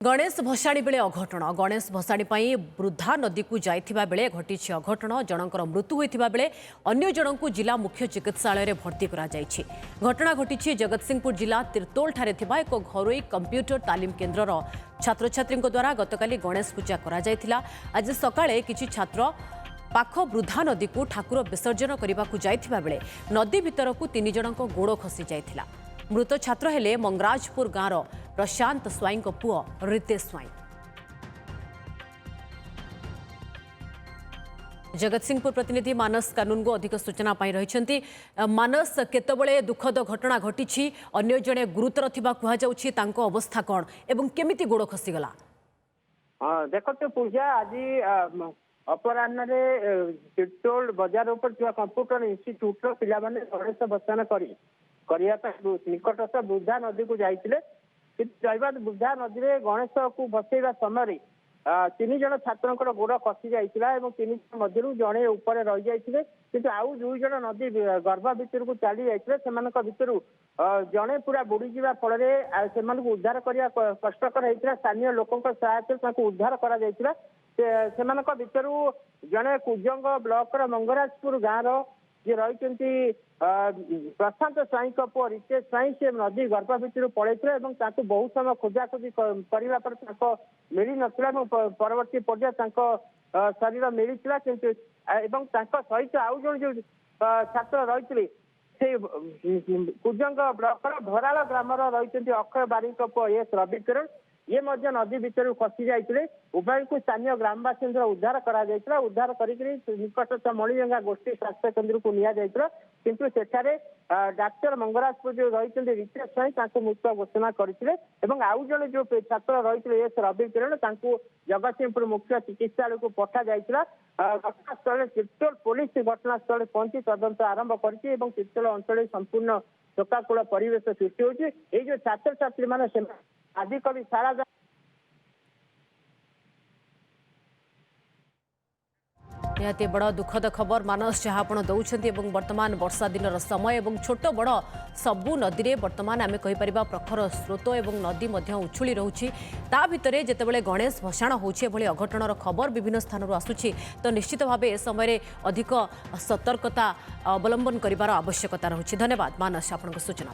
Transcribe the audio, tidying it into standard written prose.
गणेश भसाणी बेले अघटन गणेश भसाणी पाई वृद्धा नदी को जाइथिबा बेले घटी अघटन जनकर मृत्यु होइथिबा बेले अन्य जनकु जिला मुख्य चिकित्सालय भर्ती करा जाइछि। घटना घटी जगतसिंहपुर जिला तिर्तोल ठारे थिबा एक घरोई कंप्यूटर तालीम केन्द्रर छात्र छात्री द्वारा गतकाली गणेश पूजा करा जाइथिला। आज सकाळे किछि छात्र पाख वृद्धा नदी को ठाकुर विसर्जन करने को जाइथिबा बेले नदी भितरकु 3 जनक गोड़ खसी जाइथिला। मृत छात्र हेले मंगराजपुर गाँवर प्रशांत स्वाई पुओ रितेश स्वाई। जगतसिंहपुर प्रतिनिधि मानस कानूनगो अधिक सूचना पाई रही। मानस केतबळे दुखद घटना घटी अन्य जड़े गुरुतर थिबा कुहा जाउछि तांको अवस्था कौन एवं केमिति गोड़ खसीगला? देखते पूजा आज अपराह तिर्तोल बजार उपर कंप्यूटर इन्स्टिट्यूट पिला माने गणेश भसान निकटस्थ वृद्धा नदी को जाइए। वृद्धा नदी में गणेश को भसैवा समय 3 जन छात्र गोड़ खसी जाइए। 3 जन मध्य जड़े ऊपर रही जाते कि आउ 2 जन नदी गर्भ भितर को चली जाते भितर जड़े पूरा बुड़ी जा फल से उद्धार करने कष्टकर होता। स्थानीय लोकों सहायता उद्धार कर भितर जड़े कुजंग ब्लॉक मंगराजपुर गाँव जे रही प्रशांत स्वाई पुओ रितेश स्वाई से नदी गर्भ भितर पलैते बहुत समय खोजाखोजी करने मिल नाला परवर्ती पर्याय शरीर मिलता कि सहित आउ जन जो छात्र रही कुजंग ब्लॉक भराल ग्राम रही अक्षय बारिक पुओ एस रविकिरण ये नदी भितर खसी जाते। उभय को स्थानीय ग्रामवासी उद्धार करा उद्धार निकटस्थ मणिजंगा गोष्ठी स्वास्थ्य केन्द्र को निया किंतु सेठारे डाक्टर मंगराजपुर जो रही रितेश स्वाई मृत घोषणा करते। आउ जन जो छात्र रही एस रविकिरण जगतसिंहपुर मुख्य चिकित्सालय को पठा जाइए। घटनास्थल तिर्तोल पुलिस घटनास्थल पहुंची तदंत आरंभ कर तिर्तोल अंचल संपूर्ण शोकाकूल परिवेश सृष्टि होगी। ये जो छात्र छात्री मैंने आदिकवि सारा निहाती बड़ दुखद खबर मानस जहाँ आप दौरान वर्तमान वर्षा दिन समय और छोट बड़ सबू नदी में वर्तमान आम कहीपर प्रखर स्रोत और नदी उछुली रोचे। ता भितर जितेबाला गणेश भसाण होछे भली अघटनर खबर विभिन्न स्थान आसूची तो निश्चित भाव ए समय अधिक सतर्कता अवलंबन करार आवश्यकता रही। धन्यवाद मानस आपन सूचना।